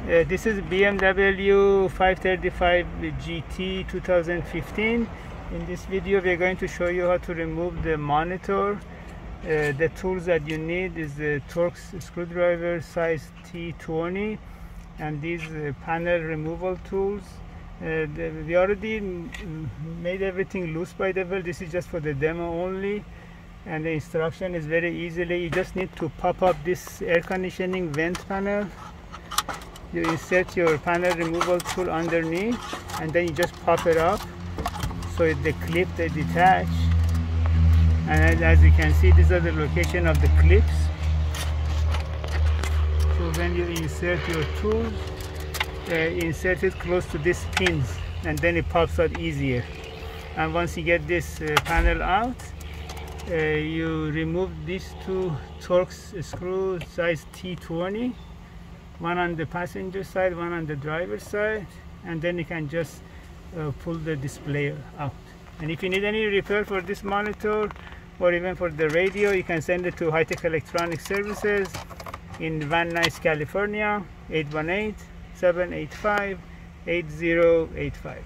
This is BMW 535 GT 2015. In this video we are going to show you how to remove the monitor. The tools that you need is the Torx screwdriver size T20 and these panel removal tools. We already made everything loose by the way. This is just for the demo only, and the instruction is very easily. You just need to pop up this air conditioning vent panel. You insert your panel removal tool underneath and then you just pop it up so the clip they detach, and as you can see, these are the location of the clips. So when you insert your tools, insert it close to these pins and then it pops out easier. And once you get this panel out, you remove these two Torx screws size T20, one on the passenger side, one on the driver's side, and then you can just pull the display out. And if you need any repair for this monitor or even for the radio, you can send it to High Tech Electronic Services in Van Nuys, California, 818-785-8085.